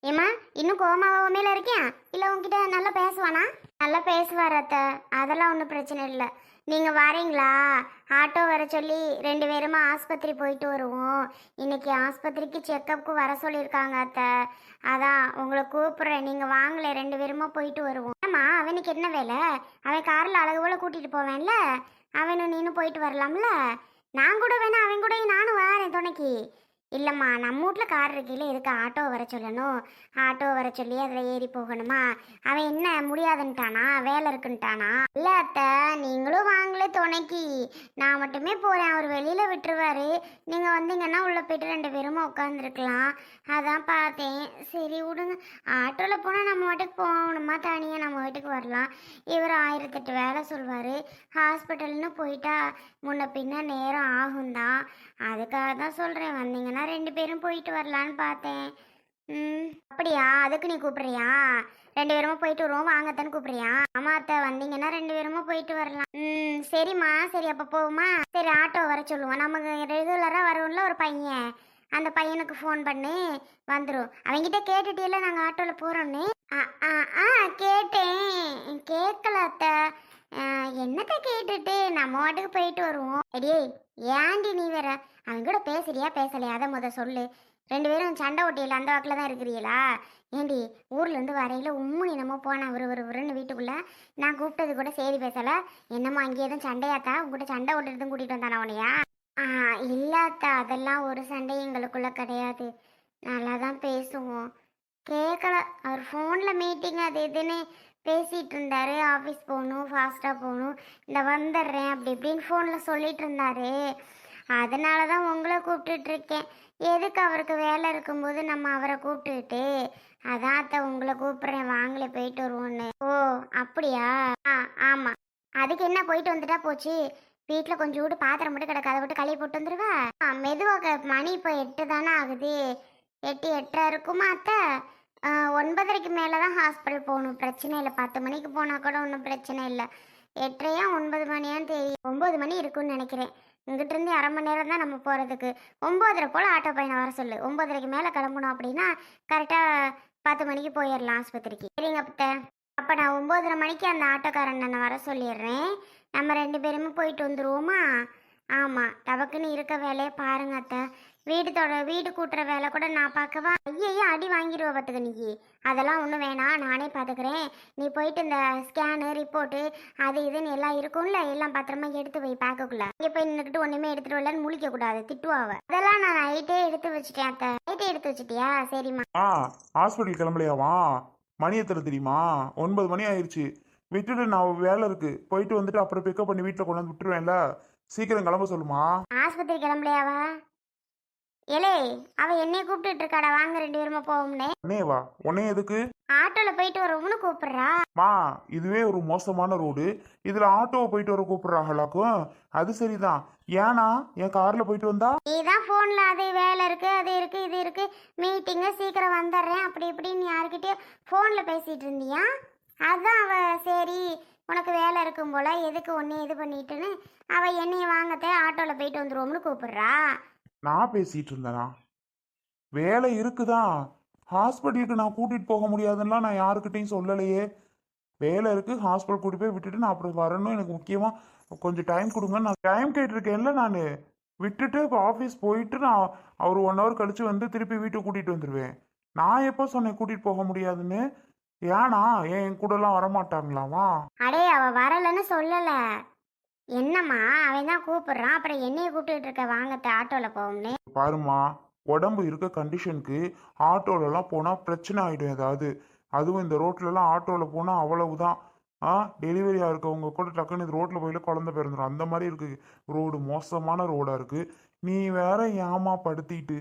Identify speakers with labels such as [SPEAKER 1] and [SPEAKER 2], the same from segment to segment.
[SPEAKER 1] ஏம்மா இன்னும் கோமாவே இருக்கியா இல்லை உங்ககிட்ட நல்லா பேசுவானா? நல்லா பேசுவார் அத்தை, அதெல்லாம் ஒன்றும் பிரச்சனை இல்லை. நீங்கள் வரீங்களா? ஆட்டோ வர சொல்லி 2 பேருமா ஆஸ்பத்திரி போயிட்டு வருவோம். இன்னைக்கு ஆஸ்பத்திரிக்கு செக்கப்புக்கு வர சொல்லியிருக்காங்க அத்தை. அதான் உங்களை கூப்பிட்றேன், நீங்கள் வாங்கலை, 2 பேருமா போயிட்டு வருவோம். ஏம்மா அவனுக்கு என்ன வேலை? அவன் காரில் அழகு போல் கூட்டிகிட்டு போவேன்ல, அவனு நீனும் போயிட்டு வரலாம்ல. நான் கூட வேணா அவன் கூட நானும் வரேன் துணைக்கு. இல்லைம்மா நம்ம வீட்டில் கார் இருக்கையில் எதுக்கு ஆட்டோ வர சொல்லணும்? ஆட்டோ வர சொல்லி அதில் ஏறி போகணுமா? அவன் என்ன முடியாதுன்ட்டானா, வேலை இருக்குன்ட்டானா? இல்லை அத்தை, நீங்களும் வாங்கலே துணைக்கு, நான் மட்டுமே போகிறேன், அவர் வெளியில் விட்டுருவாரு. நீங்கள் வந்தீங்கன்னா உள்ளே போய்ட்டு 2 பேருமா உட்காந்துருக்கலாம். அதான் பார்த்தேன், சரி விடுங்க. ஆட்டோவில் போனால் நம்ம வீட்டுக்கு போகணுமா, தனியாக நம்ம வீட்டுக்கு வரலாம். இவர் 1008 வேலை சொல்வார். ஹாஸ்பிட்டல்னு போயிட்டா முன்ன பின்ன நேரம் ஆகும்தான். அதுக்காக தான் சொல்கிறேன், வந்தீங்கன்னா 2 பேரும் போயிட்டு வரலான்னு பார்த்தேன். அப்படியா? அதுக்கு நீ கூப்பிட்றியா? 2 பேருமா போயிட்டு வருவோம் வாங்கத்தான்னு கூப்பிட்றியா? ஆமா அத்தை, வந்தீங்கன்னா 2 பேருமா போயிட்டு வரலாம். சரிம்மா, சரி அப்போ போவோமா? சரி ஆட்டோ வர சொல்லுவோம். நமக்கு ரெகுலராக வரும்ல ஒரு பையன், அந்த பையனுக்கு ஃபோன் பண்ணி வந்துடும். அவங்கிட்ட கேட்டுட்டே நாங்கள் ஆட்டோவில் போகிறோன்னு. கேட்டேன், கேட்கல அத்தை. என்னத்தை கேட்டுட்டு நம்ம வாட்டுக்கு போயிட்டு வருவோம். அடியே ஏண்டி நீ வேற அவங்க கூட பேசுறியா பேசலையா அதை சொல்லு. 2 பேரும் சண்டை ஓட்டியில் அந்த வாக்கில் தான் இருக்கிறீங்களா? ஏண்டி ஊர்லேருந்து வரையில உம்முனி என்னமோ போனேன் ஒரு வீட்டுக்குள்ளே. நான் கூப்பிட்டது கூட சரி பேசலை, என்னமோ அங்கேயே தான் சண்டையாத்தா, உங்ககிட்ட சண்டை ஓட்டுறதும் கூட்டிகிட்டு வந்தானே உனையா? இல்லாத்தா, அதெல்லாம் ஒரு சண்டை எங்களுக்குள்ளே கிடையாது, நல்லா தான் பேசுவோம். கேட்கல, அவர் ஃபோனில் மீட்டிங் அது இதுன்னு பேசிகிட்டு இருந்தார். ஆஃபீஸ் போகணும், ஃபாஸ்ட்டாக போகணும், இந்த வந்துடுறேன் அப்படி இப்படின்னு ஃபோனில் சொல்லிகிட்டு இருந்தார். அதனால தான் உங்களை கூப்பிட்டுட்ருக்கேன். எதுக்கு அவருக்கு வேலை இருக்கும்போது நம்ம அவரை கூப்பிட்டுட்டு, அதான் அத்தை உங்களை கூப்பிட்றேன், வாங்கலை போயிட்டு வருவோன்னு. ஓ அப்படியா? ஆமாம். அதுக்கு என்ன, போயிட்டு வந்துட்டா போச்சு. வீட்டில் கொஞ்சம் விட்டு பாத்திரம் மட்டும் கிடக்கு, அதை விட்டு கழுவி போட்டு வந்துடுவா. மெதுவாக, மணி இப்போ 8 தானே ஆகுது. 8 8:30 இருக்குமா அத்தை? 9:30க்கு மேலே தான் ஹாஸ்பிட்டல் போகணும், பிரச்சனை இல்லை. 10 மணிக்கு போனால் கூட ஒன்றும் பிரச்சனை இல்லை. 8:30 9 மணியான்னு தெரியும். 9 மணி இருக்குன்னு நினைக்கிறேன். இங்கிட்டிருந்து 1/2 மணி நேரம் தான் நம்ம போகிறதுக்கு. 9:30 போல் ஆட்டோ பையனை வர சொல்லு. 9:30க்கு மேலே கிளம்பணும் அப்படின்னா கரெக்டாக 10 மணிக்கு போயிடலாம் ஆஸ்பத்திரிக்கு. சரிங்க அத்தை, அப்போ நான் 9:30 மணிக்கு அந்த ஆட்டோக்காரன் நான் வர சொல்லிடுறேன். நம்ம 2 பேருமே போயிட்டு வந்துடுவோமா? ஆமாம், டபக்குன்னு இருக்க வேலையை பாருங்க அத்தை. வீடு கூட்டுற வேலை கூட நான் பார்க்கவா? ஐயையோ அடி வாங்கிடுவ பார்த்துக்க நீ. அதெல்லாம் ஒன்றும் வேணாம், நானே பார்த்துக்கிறேன். நீ போயிட்டு இந்த ஸ்கேனு ரிப்போர்ட்டு அது இதுன்னு எல்லாம் இருக்கும்ல, எல்லாம் பத்திரமா எடுத்து போய் பார்க்கக்குள்ள. இங்கே போய் நின்றுக்கிட்டு ஒன்றுமே எடுத்துகிட்டு வரலன்னு முழிக்கக்கூடாது, திட்டுவாவ. அதெல்லாம் நான் நைட்டே எடுத்து வச்சுட்டேன் அத்தை. நைட்டே எடுத்து வச்சுட்டியா? சரிம்மா.
[SPEAKER 2] ஹாஸ்பிட்டல் கிளம்பலையாவா? மணி எத்தனை தெரியுமா? 9 மணி ஆயிடுச்சு. விட்டுட்டு, நான் வேலை இருக்கு, போயிட்டு வந்துட்டு அப்புறம் பிக்கப் பண்ணி வீட்டில் கொண்டு வந்து விட்டுருவேன்ல. சீக்கிரம் கிளம்ப சொல்லுமா.
[SPEAKER 1] ஆஸ்பத்திரி கிளம்பலையாவா? ஏலே, அவ என்னைய கூப்பிட்டு இருக்காடா, வாங்க 2 பேருமா போவோம்னே.
[SPEAKER 2] வா, உன்னே எதுக்கு?
[SPEAKER 1] ஆட்டோல போயிட்டு வரோம்னு கூப்பிடுறா.
[SPEAKER 2] மா, இதுவே ஒரு மோசமான ரோடு, இதுல ஆட்டோவை போயிட்டு வர கூப்பிடுறாங்களாக்கும். அது சரிதான், ஏன்னா என் கார்ல போயிட்டு வந்தா?
[SPEAKER 1] நீதான் போன்ல அது வேலை இருக்கு, அது இருக்கு, இது இருக்கு, மீட்டிங்கு சீக்கிரம் வந்துடுறேன் அப்படி இப்படின்னு யாருக்கிட்டயும் போன்ல பேசிட்டு இருந்தியா? அதான் அவ சரி உனக்கு வேலை இருக்கும் போல, எதுக்கு ஒன்னே இது பண்ணிட்டுன்னு அவ என்னைய வாங்கத்தே ஆட்டோல போயிட்டு வந்துருவோம்னு கூப்பிடுறா.
[SPEAKER 2] நான் பேசிட்டு இருந்தேனா? வேலை இருக்குதான், ஹாஸ்பிட்டலுக்கு நான் கூட்டிட்டு போக முடியாதுன்னா நான் யாருக்கிட்டையும் சொல்லலையே. வேலை இருக்கு, ஹாஸ்பிட்டல் கூட்டிட்டு போய் விட்டுட்டு நான் அப்புறம் வரணும், எனக்கு முக்கியமா கொஞ்சம் டைம் கொடுங்க. நான் டைம் கேட்டிருக்கேன்ல, நான் விட்டுட்டு இப்போ ஆஃபீஸ் போயிட்டு நான் அவர் 1 ஹவர் கழிச்சு வந்து திருப்பி வீட்டுக்கு கூட்டிட்டு வந்துடுவேன். நான் எப்போ சொன்னேன் கூட்டிட்டு போக முடியாதுன்னு? ஏன்னா என் கூடலாம் வரமாட்டாங்களாமா?
[SPEAKER 1] அடே, அவ வரலன்னு சொல்லல. என்னம்மா, அவன் தான் கூப்பிடுறான், அப்புறம் என்னைய கூப்பிட்டு இருக்க வாங்கத்த ஆட்டோல போவோம்னு.
[SPEAKER 2] பாருமா, உடம்பு இருக்க கண்டிஷனுக்கு ஆட்டோலலாம் போனால் பிரச்சனை ஆகிடும் ஏதாவது. அதுவும் இந்த ரோட்லலாம் ஆட்டோவில் போனால் அவ்வளவுதான். டெலிவரியாக இருக்கவங்க கூட டக்குன்னு இது ரோட்டில் போயில குழந்தை பிறந்துடும், அந்த மாதிரி இருக்குது. ரோடு மோசமான ரோடாக இருக்குது. நீ வேற ஏமா படுத்திட்டு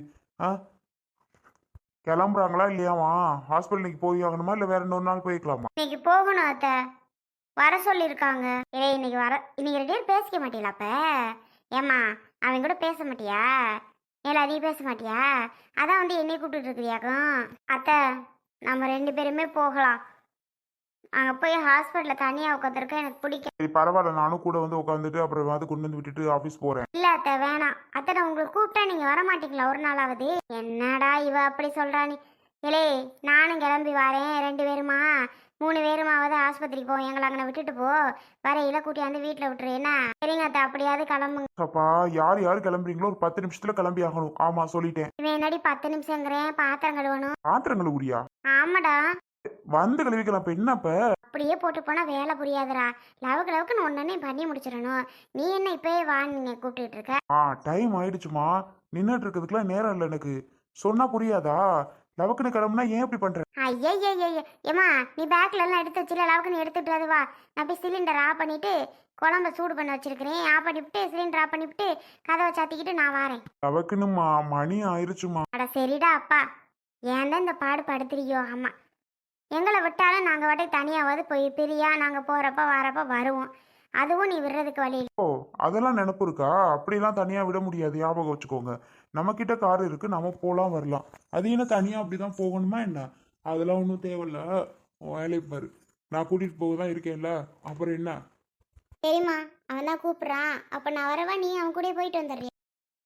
[SPEAKER 2] கிளம்புறாங்களா இல்லையாமா? ஹாஸ்பிட்டலுக்கு போய் ஆகணுமா இல்லை வேற இன்னொரு நாள் போய்க்கலாமா?
[SPEAKER 1] இன்னைக்கு போகணும் அத்தை, வர சொல்லியிருக்காங்க. இன்னைக்கு இன்னைக்கு 2 பேரும் பேசிக்க மாட்டீங்களா? அப்ப ஏம்மா அவன் கூட பேச மாட்டியா? எல்லாரையும் பேச மாட்டியா? அதான் வந்து என்னை கூப்பிட்டு இருக்கிறியாக்கும். அத்தை, நம்ம 2 பேருமே போகலாம். அங்கே போய் ஹாஸ்பிட்டலில் தனியாக உட்காந்துருக்க எனக்கு பிடிக்கும்.
[SPEAKER 2] சரி பரவாயில்ல, நானும் கூட வந்து உட்காந்துட்டு அப்புறம் வந்து கொண்டு வந்து விட்டுட்டு ஆஃபீஸ் போகிறேன்.
[SPEAKER 1] இல்லை அத்தை, வேணாம் அத்தை, நான் உங்களுக்கு கூப்பிட்டா நீங்கள் வர மாட்டீங்களா ஒரு நாளாவது? என்னடா இவ அப்படி சொல்கிறா? நீ ஏலே நானும் கிளம்பி வரேன், 2 பேருமா 3 பேருமாவது ஆஸ்பத்திரிக்கு போவோம், எங்களை அங்கே விட்டுட்டு போ, வரையில கூட்டியாந்து வீட்டில் விட்டுரு என்ன. சரிங்க அத்தை, அப்படியாவது கிளம்புங்க.
[SPEAKER 2] அப்பா யார் யார் கிளம்புறீங்களோ ஒரு 10 நிமிஷத்துல கிளம்பி ஆகணும். ஆமா சொல்லிட்டேன்.
[SPEAKER 1] இவன் என்னடி 10 நிமிஷங்கிறேன், பாத்திரம் கழுவணும்.
[SPEAKER 2] பாத்திரங்களை உரியா
[SPEAKER 1] ஆமாடா.
[SPEAKER 2] வந்து கழுவிக்கலாம். இப்ப என்னப்ப
[SPEAKER 1] அப்படியே போட்டு போனா வேலை புரியாதுடா. லவுக்குன்னு ஒன்னே பண்ணி முடிச்சிடணும். நீ என்ன இப்பயே வா நீங்க கூப்பிட்டுட்டு இருக்க.
[SPEAKER 2] டைம் ஆயிடுச்சுமா. நின்னுட்டு இருக்கிறதுக்குலாம் நேரம் இல்லை எனக்கு. சொன்னா புரியாதா? லவக்குன்னு கிளம்புனா ஏன் இப்படி பண்ற?
[SPEAKER 1] ஐயய்யய்ய ஏமா, நீ பேக்ல எல்லாம் எடுத்து வச்சுல, லவுக்குன்னு எடுத்துட்டு அது வா. நான் போய் சிலிண்டர் ஆஃப் பண்ணிட்டு குழம்ப சூடு பண்ண வச்சிருக்கிறேன். ஆஃப் பண்ணிவிட்டு சிலிண்டர் ஆஃப் பண்ணிவிட்டு கதவை சாத்திக்கிட்டு நான் வரேன்.
[SPEAKER 2] லவக்குன்னு மணி ஆயிடுச்சுமா.
[SPEAKER 1] அட சரிடா அப்பா, ஏன் தான் இந்த பாடு படுத்துறியோ. ஆமா, எங்களை விட்டாலும் நாங்கள் வாட்டி தனியாவது போய் பிரியா நாங்கள் போகிறப்ப வரப்ப வருவோம். அதுவும் நீ விடுறதுக்கு வழி இல்லை.
[SPEAKER 2] ஓ அதெல்லாம் நினப்பு இருக்கா? அப்படிலாம் தனியா விட முடியாது, ஞாபகம் வச்சுக்கோங்க. நம்ம கிட்ட கார் இருக்கு, நம்ம போலாம் வரலாம். அது என்ன தனியா அப்படிதான் போகணுமா என்ன? அதெல்லாம் ஒன்றும் தேவையில்ல. வேலையை பாரு, நான் கூட்டிட்டு போக தான் இருக்கேன்ல, அப்புறம் என்ன?
[SPEAKER 1] சரிம்மா, அவன் தான் கூப்பிட்றான். அப்போ நான் வரவா, நீ அவன் கூட போயிட்டு வந்துடுறியா?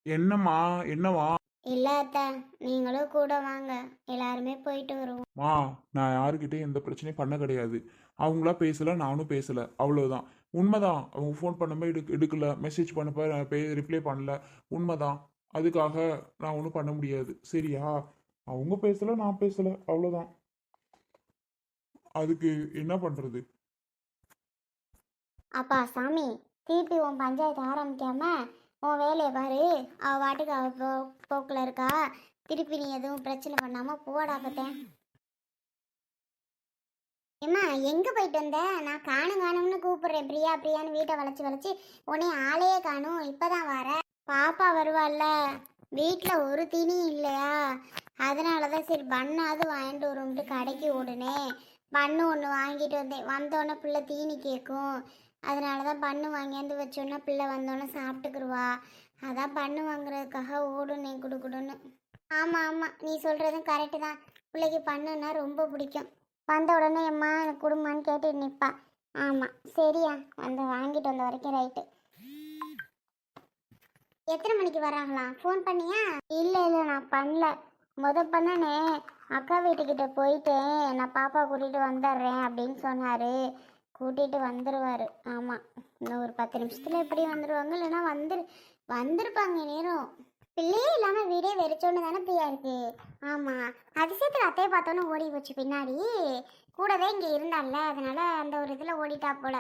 [SPEAKER 2] என்னம்மா என்னவா?
[SPEAKER 1] இல்ல அத்தை, நீங்களும் கூட வாங்க, எல்லாருமே போயிட்டு வருவோம்.
[SPEAKER 2] நான் யாருக்கிட்டையும் எந்த பிரச்சனையும் பண்ண கிடையாது. அவங்களா பேசல, நானும் பேசல, அவ்வளவுதான். உண்மைதான். அவங்க ஃபோன் பண்ணும்போது எடுக்கல, மெசேஜ் பண்ணப்ப ரிப்ளை பண்ணல, உண்மைதான். அதுக்காக நான் ஒன்றும் பண்ண முடியாது, சரியா? அவங்க பேசல, நான் பேசல, அவ்வளோதான். அதுக்கு என்ன பண்றது?
[SPEAKER 1] அப்பா சாமி, திருப்பி உன் பஞ்சாயத்து ஆரம்பிக்காம உன் வேலையை பாரு. அவ வாட்டுக்கு அவ போக்கில் இருக்கா. திருப்பி நீ எதுவும் பிரச்சனை பண்ணாம போடா பார்த்தேன். ஏம்மா எங்கே போயிட்டு வந்த? நான் காணும்னு கூப்பிடுறேன், பிரியா பிரியான்னு வீட்டை வளைச்சி உடனே ஆளையே காணும். இப்போதான் வர. பாப்பா வருவாள்ல, வீட்டில் ஒரு தீனியும் இல்லையா, அதனால தான் சரி பண்ணாவது வாங்கிட்டு வரும்ட்டு கடைக்கு ஓடுனே. பண்ணு ஒன்று வாங்கிட்டு வந்தேன். வந்தோடனே பிள்ளை தீனி கேட்கும், அதனால தான் பண்ணு வாங்கியாந்து வச்சோன்னா பிள்ளை வந்தோடனே சாப்பிட்டுக்குருவா. அதான் பண்ணு வாங்குறதுக்காக ஓடுனேன் குடுன்னு. ஆமாம் ஆமாம், நீ சொல்கிறதும் கரெக்டு தான். பிள்ளைக்கு பண்ணுன்னா ரொம்ப பிடிக்கும். வந்த உடனே அம்மா எனக்கு குடும்பம்னு கேட்டு நிற்பா. ஆமாம் சரியா, வாங்கிட்டு வந்த வரைக்கும் ரைட்டு. எத்தனை மணிக்கு வராங்களாம்? ஃபோன் பண்ணியா? இல்லை நான் பண்ணல. பண்ணனே அக்கா வீட்டுக்கிட்ட போயிட்டேன், நான் பாப்பா கூட்டிகிட்டு வந்துடுறேன் அப்படின்னு சொன்னார். கூட்டிகிட்டு வந்துடுவார். ஆமாம், இன்னும் ஒரு 10 நிமிஷத்தில் எப்படி வந்துடுவாங்க, இல்லைன்னா வந்திருப்பாங்க நேரம். பிள்ளையே இல்லாமல் வீடே வெறிச்சோன்னு தானே பிரியா இருக்கு. ஆமாம், அதிசயத்தில் அத்தையை பார்த்தோன்னு ஓடி போச்சு பின்னாடி. கூடவே இங்கே இருந்தால, அதனால அந்த ஒரு இதில் ஓடிட்டா போல.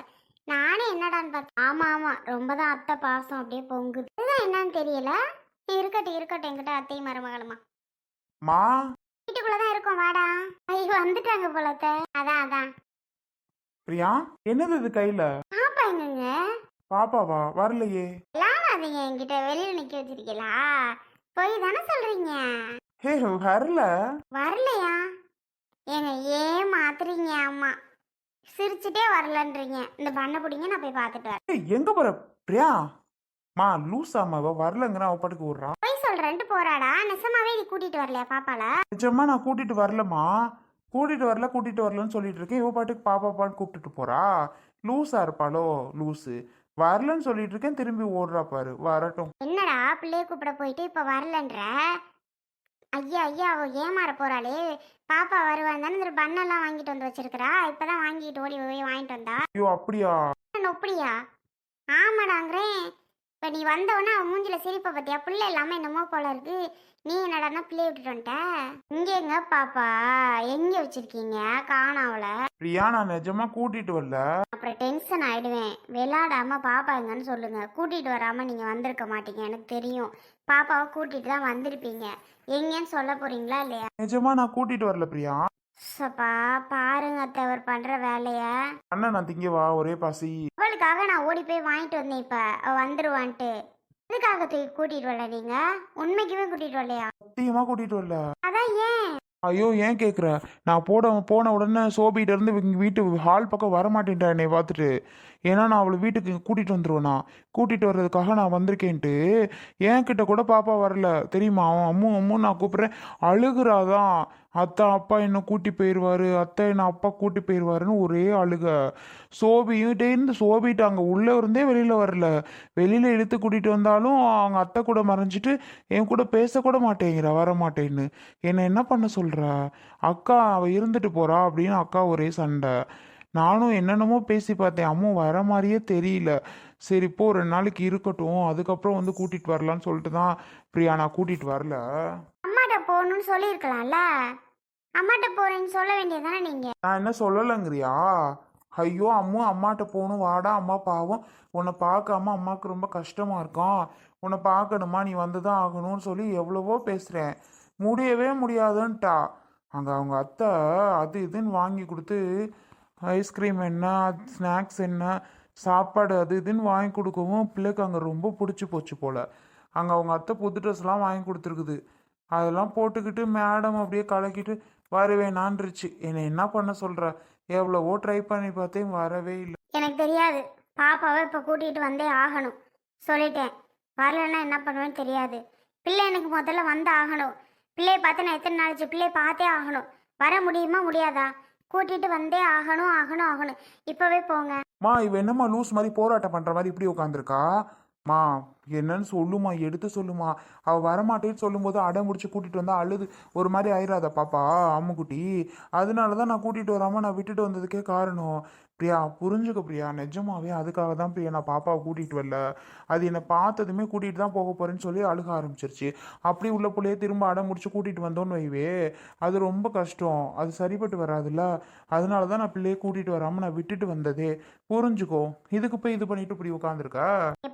[SPEAKER 1] நானே என்னடான்னு பார்த்தேன். ஆமாம் ரொம்ப தான் அத்தை பாசம் அப்படியே பொங்குது. இதுதான் என்னன்னு தெரியல. இருக்கட்டும் என்கிட்ட அத்தையும் மருமகளுமா வீட்டுக்குள்ளதான் இருக்கும். வாடா. ஐயோ வந்துட்டாங்க போலத்த. அதான்
[SPEAKER 2] பிரியா, என்னது இது கையில?
[SPEAKER 1] பாப்பா எங்கங்க?
[SPEAKER 2] பாப்பாவா? வரலையே.
[SPEAKER 1] விளாடாதீங்க, என்கிட்ட வெளியில நிக்க வச்சிருக்கீங்களா? போய் தானே சொல்றீங்க.
[SPEAKER 2] ஹே வரல.
[SPEAKER 1] வரலையா? ஏங்க ஏன் மாத்துறீங்க? அம்மா சிரிச்சுட்டே வரலன்றீங்க. இந்த பண்ண பிடிங்க, நான் போய் பார்த்துட்டு வரேன்.
[SPEAKER 2] எங்க போற பிரியா? லூசாமா, வரலங்கிற அவ பாட்டுக்கு விடுறா.
[SPEAKER 1] போய் சொல்றேன்ட்டு போறாடா. நிஜமாவே நீ கூட்டிட்டு வரலையா பாப்பால?
[SPEAKER 2] நிஜமா நான் கூட்டிட்டு வரலமா. கூட்டிட்டு வரலன்னு சொல்லிட்டு இருக்கேன். இவ பாட்டுக்கு பாப்பான்னு கூப்பிட்டுட்டு போறா. லூசா இருப்பாளோ லூசு. வரலன்னு சொல்லிட்டு இருக்கேன், திரும்பி ஓடுறா பாரு. வரட்டும்.
[SPEAKER 1] என்னடா பிள்ளைய கூப்பிட போயிட்டு இப்ப வரலன்ற? ஐயா அவ ஏமாற போறாளே. பாப்பா வருவான் தானே, இந்த பண்ணெல்லாம் வாங்கிட்டு வந்து வச்சிருக்கிறா. இப்பதான் வாங்கிட்டு ஓடி போய் வாங்கிட்டு வந்தா.
[SPEAKER 2] ஐயோ அப்படியா?
[SPEAKER 1] அப்படியா? ஆமாடாங்கிறேன். இப்போ நீ வந்தவொடனே அவன் மூஞ்சில சிரிப்பை பத்தியா? பிள்ளை எல்லாமே என்னமோ போல இருக்கு. நீ என்னடான்னா பிள்ளைய விட்டுட்டு வந்துட்ட. இங்க எங்க பாப்பா? எங்க வச்சிருக்கீங்க? காணாவல.
[SPEAKER 2] பிரியா, நான் நிஜமா கூட்டிட்டு வரல.
[SPEAKER 1] அப்புறம் டென்ஷன் ஆயிடுவேன். விளையாடாம பாப்பா எங்கன்னு சொல்லுங்க. கூட்டிட்டு வராம நீங்க வந்திருக்க மாட்டீங்க, எனக்கு தெரியும். பாப்பாவை கூட்டிட்டு தான் வந்திருப்பீங்க. எங்கன்னு சொல்ல போறீங்களா இல்லையா?
[SPEAKER 2] நிஜமா நான் கூட்டிட்டு வரல பிரியா.
[SPEAKER 1] சப்பா பாருங்க அத்தை, அவர் பண்ற வேலைய.
[SPEAKER 2] அண்ணா நான் திங்கவா, ஒரே பசி.
[SPEAKER 1] அவளுக்காக நான் ஓடி போய் வாங்கிட்டு வந்தேன். இப்ப அவ வந்துருவான்ட்டு. இதுக்காக கூட்டிட்டு வரல நீங்க? உண்மைக்குமே கூட்டிட்டு வரலையா?
[SPEAKER 2] சத்தியமா கூட்டிட்டு வரல.
[SPEAKER 1] அதான் ஏன்?
[SPEAKER 2] ஐயோ ஏன் கேக்குற? நான் போன உடனே சோபிட்ட இருந்து வீட்டு ஹால் பக்கம் வரமாட்டேன்டா என்னை பார்த்துட்டு. ஏன்னா நான் அவளை வீட்டுக்கு கூட்டிகிட்டு வந்துருவேனா, கூட்டிகிட்டு வர்றதுக்காக நான் வந்திருக்கேன்ட்டு என்கிட்ட கூட பாப்பா வரல தெரியுமா. அவன் அம்மு அம்மு நான் கூப்பிட்றேன், அழுகுறாதான். அத்தை அப்பா என்ன கூட்டி போயிடுவாரு, அத்தை என்ன அப்பா கூட்டி போயிடுவாருன்னு ஒரே அழுக. சோபிகிட்டே இருந்து சோபிட்டு அங்கே உள்ளே இருந்தே வெளியில் வரல. வெளியில் இழுத்து கூட்டிகிட்டு வந்தாலும் அவங்க அத்தை கூட மறைஞ்சிட்டு என் கூட பேசக்கூட மாட்டேங்கிறா, வர மாட்டேன்னு. என்னை என்ன பண்ண சொல்கிறா? அக்கா அவள் இருந்துட்டு போகிறா அப்படின்னு அக்கா ஒரே சண்டை. நானும் என்னென்னமோ பேசி பார்த்தேன், அம்மா வர மாதிரியே தெரியல. சரி இப்போ 2 நாளைக்கு இருக்கட்டும், அதுக்கப்புறம் வந்து கூட்டிகிட்டு வரலான்னு சொல்லிட்டு தான் பிரியா நான் கூட்டிகிட்டு வரல.
[SPEAKER 1] அம்மாட்ட போகணும்னு சொல்லியிருக்கலாம்ல. அம்மாட்ட போறேன்னு சொல்ல வேண்டியதானே நீங்க.
[SPEAKER 2] நான் என்ன சொல்லலைங்கிறியா? ஐயோ அம்மு அம்மாட்ட போகணும் வாடா, அம்மா பாவம் உன்னை பார்க்காம அம்மாவுக்கு ரொம்ப கஷ்டமா இருக்கும், உன்னை பார்க்கணுமா, நீ வந்து தான் ஆகணும்னு சொல்லி எவ்வளவோ பேசுகிறேன். முடியவே முடியாதுன்ட்டா. அங்கே அவங்க அத்தை அது இதுன்னு வாங்கி கொடுத்து, ஐஸ்கிரீம் என்ன, ஸ்நாக்ஸ் என்ன, சாப்பாடு அது இதுன்னு வாங்கி கொடுக்கவும் பிள்ளைக்கு அங்கே ரொம்ப பிடிச்சி போச்சு போல். அங்கே அவங்க அத்தை புது ட்ரெஸ்லாம் வாங்கி கொடுத்துருக்குது. அதெல்லாம் போட்டுக்கிட்டு மேடம் அப்படியே கலக்கிட்டு வருவேனான்ருச்சு. என்னை என்ன பண்ண சொல்கிற? எவ்வளவோ ட்ரை பண்ணி பார்த்தேன், வரவே இல்லை.
[SPEAKER 1] எனக்கு தெரியாது. பாப்பாவை இப்போ கூட்டிகிட்டு வந்தே ஆகணும் சொல்லிட்டேன். வரலன்னா என்ன பண்ணுவேன்னு தெரியாது. பிள்ளை எனக்கு முதல்ல வந்து ஆகணும். பிள்ளையை பார்த்து நான் எத்தனை நாளைச்சு, பிள்ளையை பார்த்தே ஆகணும். வர முடியுமா முடியாதா? கூட்டிகிட்டு வந்தே ஆகணும் ஆகணும் ஆகணும். இப்போவே போங்க.
[SPEAKER 2] மா இவ என்னம்மா லூஸ் மாதிரி போராட்டம் பண்ணுற மாதிரி இப்படி உட்காந்துருக்கா? மா என்னன்னு சொல்லுமா, எடுத்து சொல்லுமா. அவள் வரமாட்டேன்னு சொல்லும்போது அடம் முடிச்சு கூட்டிகிட்டு வந்தா அழுது ஒரு மாதிரி ஆயிராத பாப்பா அம்முக்குட்டி. அதனால தான் நான் கூட்டிகிட்டு வராமல் நான் விட்டுட்டு வந்ததுக்கே காரணம். பிரியா புரிஞ்சுக்க பிரியா, நிஜமாவே அதுக்காக தான் பிரியா நான் பாப்பாவை கூட்டிகிட்டு வரல. அது என்னை பார்த்ததுமே கூட்டிகிட்டு தான் போக போகிறேன்னு சொல்லி அழுக ஆரம்பிச்சிருச்சு. அப்படி உள்ள பிள்ளையே திரும்ப அடம் முடிச்சு கூட்டிகிட்டு வந்தோன்னு வைவே, அது ரொம்ப கஷ்டம், அது சரிப்பட்டு வராதுல்ல. அதனால தான் நான் பிள்ளையை கூட்டிகிட்டு வராமல் நான் விட்டுட்டு வந்ததே. புரிஞ்சுக்கோ. இதுக்கு போய் இது பண்ணிட்டு இப்படி உட்காந்துருக்கா?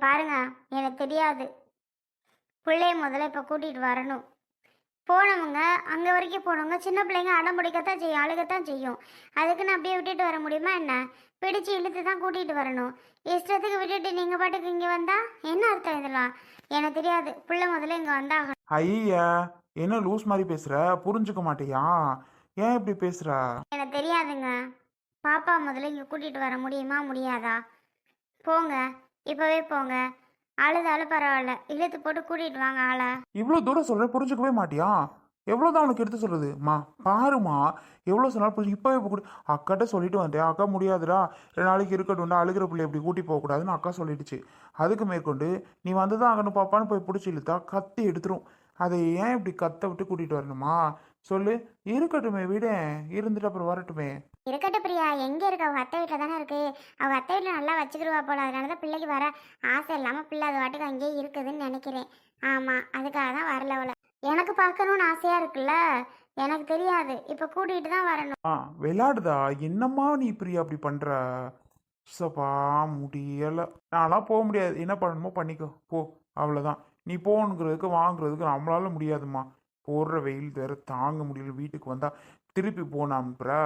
[SPEAKER 1] பாருங்க, எனக்கு தெரியாது. பிள்ளைய முதல்ல இப்போ கூட்டிகிட்டு வரணும். போனவங்க அங்கே வரைக்கும் போனவங்க சின்ன பிள்ளைங்க அடம் பிடிக்கத்தான் செய்யும், அழுகத்தான் செய்யும். அதுக்கு நான் அப்படியே விட்டுட்டு வர முடியுமா என்ன? பிடிச்சி இழுத்து தான் கூட்டிகிட்டு வரணும். இஷ்டத்துக்கு விட்டுட்டு நீங்கள் பாட்டுக்கு இங்கே வந்தா என்ன அர்த்தம் இதெல்லாம்? எனக்கு தெரியாது. பிள்ளை முதல்ல இங்கே வந்தாகணும்.
[SPEAKER 2] ஐயா என்ன லூஸ் மாதிரி பேசுற? புரிஞ்சுக்க மாட்டியா? ஏன் இப்படி பேசுற?
[SPEAKER 1] எனக்கு தெரியாதுங்க. பாப்பா முதல்ல இங்கே கூட்டிகிட்டு வர முடியுமா முடியாதா? போங்க, இப்போவே போங்க. அழுதாலும் பரவாயில்ல, இழுத்து போட்டு கூட்டிகிட்டு வாங்க ஆளை.
[SPEAKER 2] இவ்வளோ தூரம் சொல்ற, புரிஞ்சுக்கவே மாட்டியா? எவ்வளோதான் உனக்கு எடுத்து சொல்றது? மா பாருமா, எவ்வளோ சொன்னாலும் புரிஞ்சு. இப்போவே இப்போ கூட அக்காட்ட சொல்லிட்டு வந்தேன், அக்கா முடியாதுடா 2 நாளைக்கு இருக்கட்டும்டா, அழுகிற பிள்ளை எப்படி கூட்டி போகக்கூடாதுன்னு அக்கா சொல்லிடுச்சு. அதுக்கு மேற்கொண்டு நீ வந்து தான் ஆகணும் பாப்பான்னு போய் பிடிச்சி இழுத்தா கத்தி எடுத்துரும். அதை ஏன் இப்படி கத்த விட்டு கூட்டிகிட்டு வரணுமா சொல்லு? இருக்கட்டுமே, விட இருந்துட்டு அப்புறம் வரட்டுமே.
[SPEAKER 1] இருக்கட்டும் பிரியா, எங்கே இருக்கு? அவங்க அத்தை வீட்டில் தானே இருக்கு. அவங்க அத்தை வீட்டில் நல்லா வச்சுக்கிடுவா போல. அதனால தான் பிள்ளைக்கு வர ஆசை இல்லாமல் பிள்ளை அது வாட்டுக்கு அங்கேயே இருக்குதுன்னு நினைக்கிறேன். ஆமாம், அதுக்காக தான் வரல அவளை. எனக்கு பார்க்கணுன்னு ஆசையாக இருக்குல்ல, எனக்கு தெரியாது. இப்போ கூட்டிகிட்டு தான் வரணும்.
[SPEAKER 2] விளையாடுதா? என்னம்மா நீ பிரியா அப்படி பண்ற? சப்பா முடியலை. நான்லாம் போக முடியாது. என்ன பண்ணணுமோ பண்ணிக்கோ போ, அவ்வளோதான். நீ போகணுங்கிறதுக்கு வாங்குறதுக்கு நம்மளால முடியாதும்மா. போடுற வெயில் வேற தாங்க முடியல. வீட்டுக்கு வந்தா திருப்பி போனாம்ப்ரா.